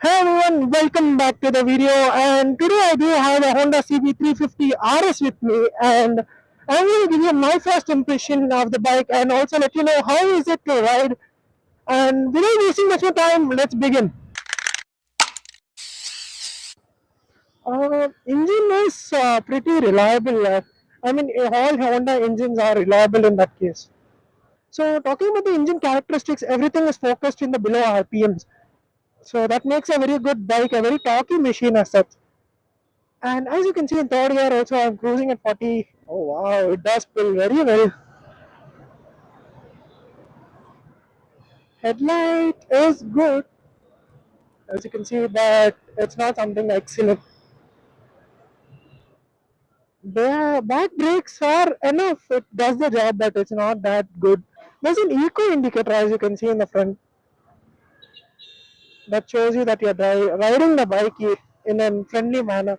Hey everyone, welcome back to the video. And today I do have a Honda CB350RS with me, and I'm going to give you my first impression of the bike and also let you know how is it to ride. And without wasting much more time, let's begin. Engine is pretty reliable. I mean, all Honda engines are reliable in that case. So talking about the engine characteristics, everything is focused in the below RPMs. So that makes a very good bike, a very talky machine as such. And as you can see in third gear also I'm cruising at 40. Oh wow, it does pull very well. Headlight is good. As you can see that it's not something excellent. The back brakes are enough. It does the job, but it's not that good. There's an eco indicator as you can see in the front that shows you that you're riding the bike in a friendly manner.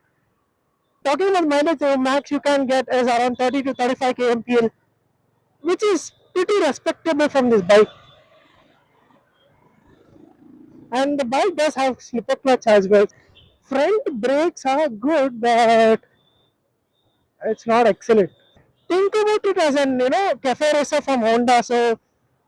Talking about mileage, max you can get is around 30 to 35 kmpl, which is pretty respectable from this bike. And the bike does have slipper clutch as well. Front brakes are good, but it's not excellent. Think about it as an cafe racer from Honda. So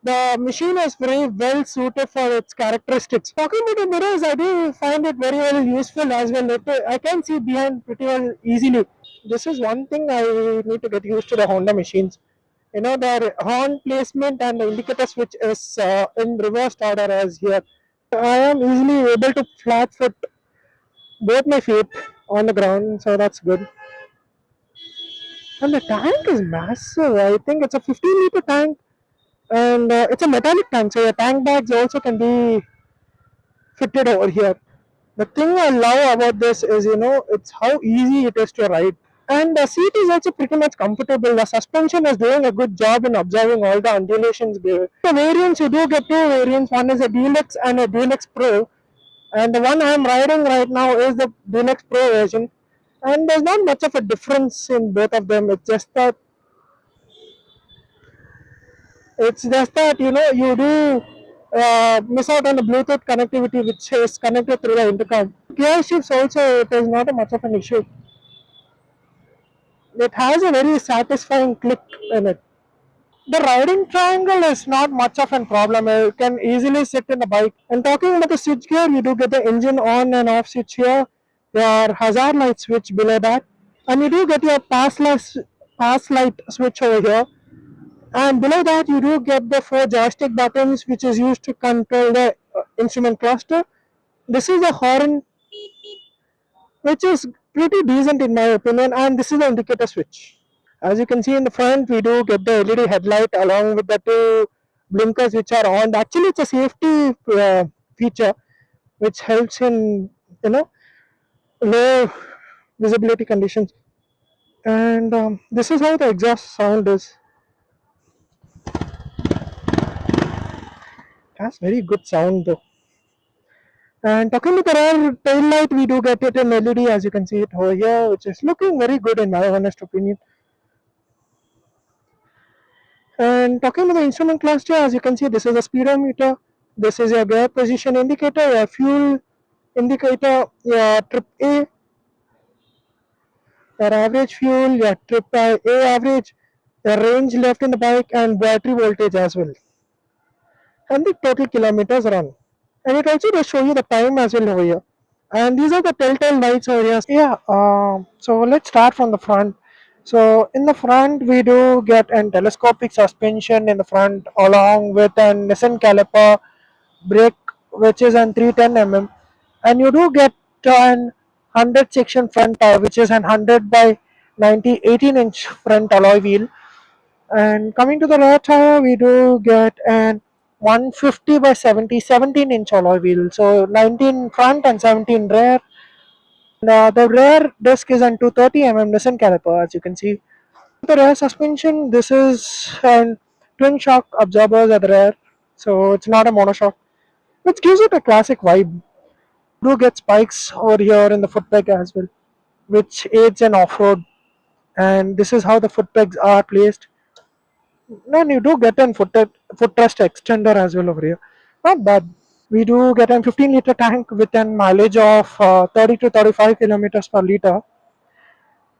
the machine is very well suited for its characteristics. Talking about the mirrors, I do find it very well useful as well. I can see behind pretty well easily. This is one thing I need to get used to the Honda machines. Their horn placement and the indicator switch is in reversed order as here. I am easily able to flat foot both my feet on the ground, so that's good. And the tank is massive. I think it's a 15-liter tank, and it's a metallic tank, so your tank bags also can be fitted over here. The thing I love about this is, it's how easy it is to ride. And the seat is also pretty much comfortable. The suspension is doing a good job in observing all the undulations there. The variants, you do get two variants. One is a Deluxe and a Deluxe Pro. And the one I'm riding right now is the Deluxe Pro version. And there's not much of a difference in both of them. It's just that you do miss out on the Bluetooth connectivity, which is connected through the intercom. Gear shifts also, it is not a much of an issue. It has a very satisfying click in it. The riding triangle is not much of a problem. You can easily sit in the bike. And talking about the switch gear, you do get the engine on and off switch here. Your hazard light switch below that, and you do get your pass light switch over here. And below that, you do get the four joystick buttons, which is used to control the instrument cluster. This is the horn, which is pretty decent in my opinion, and this is the indicator switch. As you can see in the front, we do get the LED headlight along with the two blinkers which are on. Actually, it's a safety feature which helps in you know low visibility conditions. And this is how the exhaust sound is. It has very good sound though. And talking about the rear tail light, we do get it in LED as you can see it over here, which is looking very good in my honest opinion. And talking about the instrument cluster, as you can see, this is a speedometer, this is your gear position indicator, your fuel indicator, your trip A, your average fuel, your trip A average, your range left in the bike, and battery voltage as well, and the total kilometers run. And it also does show you the time as well over here. And these are the telltale lights over here. Yeah, so let's start from the front. So in the front, we do get an telescopic suspension in the front, along with a Nissan caliper brake, which is an 310 mm, and you do get an 100 section front tire, which is an 100 by 90 18-inch front alloy wheel. And coming to the rear tire, we do get an 150 by 70 17-inch alloy wheel, so 19 front and 17 rear. The rear disc is an 230 mm Nissan caliper, as you can see. The rear suspension, this is an twin shock absorbers at the rear, so it's not a monoshock, which gives it a classic vibe. Do get spikes over here in the foot peg as well, which aids in off-road. And this is how the foot pegs are placed. Then you do get an foot rest extender as well over here. Not bad. We do get a 15-liter tank with a mileage of 30 to 35 kilometers per liter.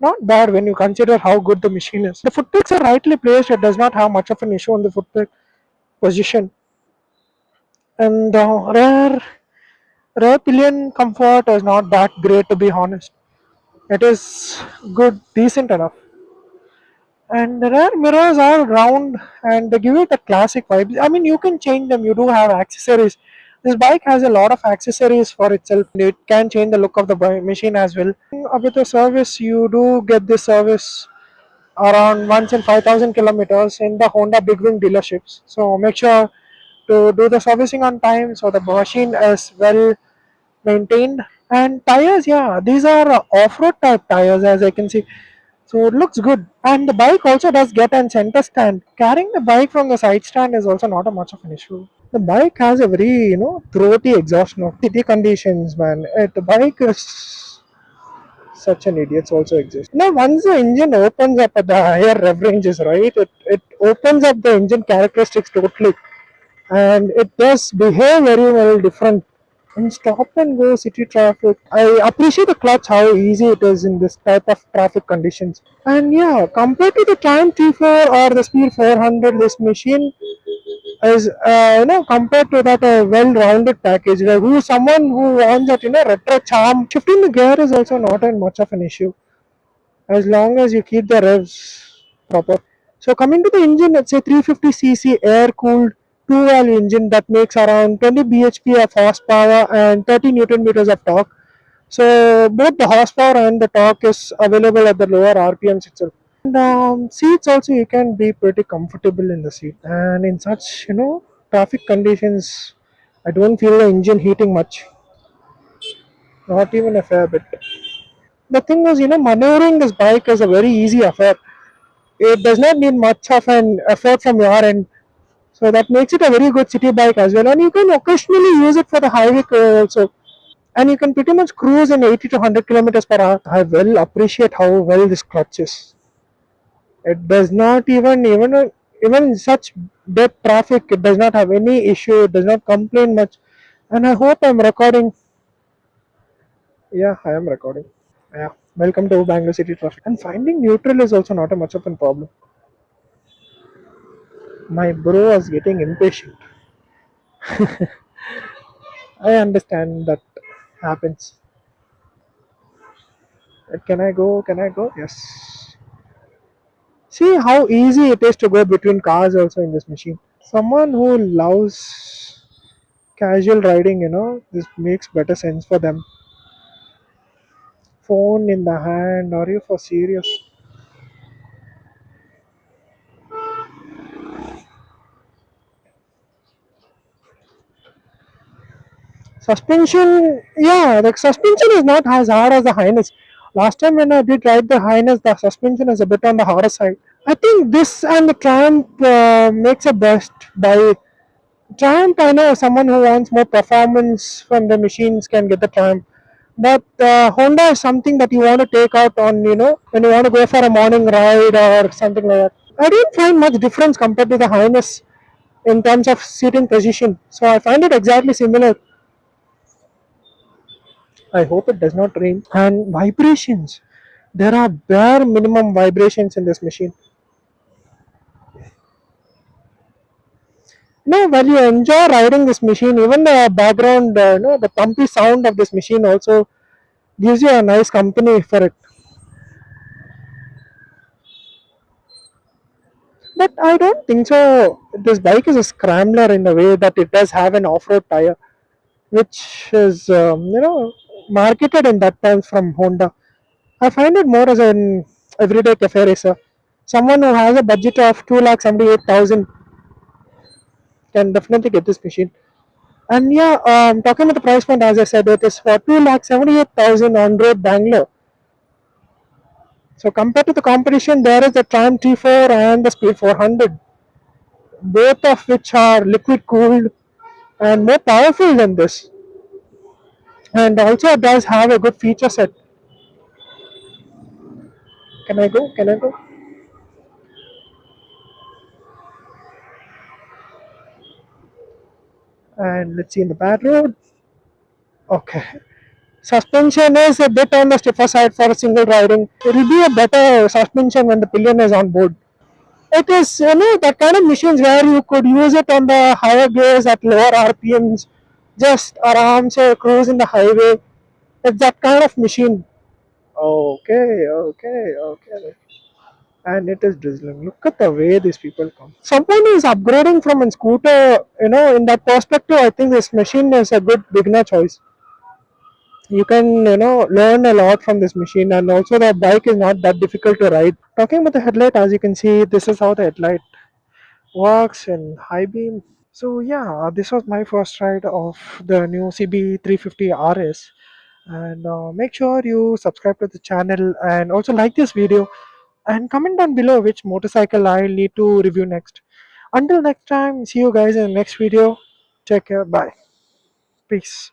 Not bad when you consider how good the machine is. The foot pegs are rightly placed. It does not have much of an issue on the foot peg position. And rear pillion comfort is not that great, to be honest. It is good, decent enough. And the rear mirrors are round and they give it a classic vibe. I mean, you can change them. You do have accessories. This bike has a lot of accessories for itself. It can change the look of the machine as well. With the service, you do get this service around once in 5,000 kilometers in the Honda Big Wing dealerships. So make sure to do the servicing on time so the machine is well maintained. And tires, yeah, these are off-road type tires as I can see. So it looks good. And the bike also does get an center stand. Carrying the bike from the side stand is also not a much of an issue. The bike has a very, throaty exhaust note. City conditions, man. The bike is such an idiot also exists. Now, once the engine opens up at the higher rev ranges, right, it opens up the engine characteristics totally. And it does behave very well different in stop and go city traffic. I appreciate the clutch how easy it is in this type of traffic conditions. And yeah, compared to the Time T4 or the Speed 400, this machine is compared to that a well-rounded package. Like who someone who wants that retro charm. Shifting the gear is also not much of an issue as long as you keep the revs proper. So coming to the engine, it's a 350cc air-cooled two-valve engine that makes around 20 bhp of horsepower and 30 newton meters of torque. So both the horsepower and the torque is available at the lower RPMs itself. And seats also you can be pretty comfortable in the seat. And in such traffic conditions, I don't feel the engine heating much, not even a fair bit. The thing is, maneuvering this bike is a very easy affair. It does not need much of an effort from your end. So that makes it a very good city bike as well. And you can occasionally use it for the highway also. And you can pretty much cruise in 80 to 100 kilometers per hour. I well appreciate how well this clutch is. It does not even in such dead traffic, it does not have any issue. It does not complain much. And I hope I'm recording. Yeah, I am recording. Yeah. Welcome to Bangalore City traffic. And finding neutral is also not a much of a problem. My bro was getting impatient. I understand that happens. Can I go? Can I go? Yes. See how easy it is to go between cars also in this machine. Someone who loves casual riding, this makes better sense for them. Phone in the hand, are you for serious? Suspension, yeah, the suspension is not as hard as the Highness. Last time when I did ride the Highness, the suspension is a bit on the harder side. I think this and the Triumph makes a best buy. Triumph, I know someone who wants more performance from the machines can get the Triumph. But Honda is something that you want to take out on, when you want to go for a morning ride or something like that. I didn't find much difference compared to the Highness in terms of seating position. So I find it exactly similar. I hope it does not rain. And vibrations. There are bare minimum vibrations in this machine. While you enjoy riding this machine, even the background, the pumpy sound of this machine also gives you a nice company for it. But I don't think so. This bike is a scrambler in the way that it does have an off-road tire, which is marketed in that time from Honda. I find it more as an everyday cafe racer. Someone who has a budget of 2,78,000 can definitely get this machine. And yeah, talking about the price point, as I said, it is for 2,78,000 on road Bangalore. So compared to the competition, there is the Triumph T4 and the Speed 400, both of which are liquid cooled and more powerful than this. And also it does have a good feature set. Can I go? Can I go? And let's see in the bad road. Okay. Suspension is a bit on the stiffer side for a single riding. It will be a better suspension when the pillion is on board. It is, that kind of machines where you could use it on the higher gears at lower RPMs, just around say cruise in the highway. It's that kind of machine. Okay, okay, okay. And it is drizzling. Look at the way these people come. Someone is upgrading from a scooter, in that perspective, I think this machine is a good beginner choice. You can, learn a lot from this machine, and also the bike is not that difficult to ride. Talking about the headlight, as you can see, this is how the headlight works in high beam. So yeah, this was my first ride of the new CB350RS, and make sure you subscribe to the channel and also like this video and comment down below which motorcycle I need to review next. Until next time, see you guys in the next video. Take care. Bye. Peace.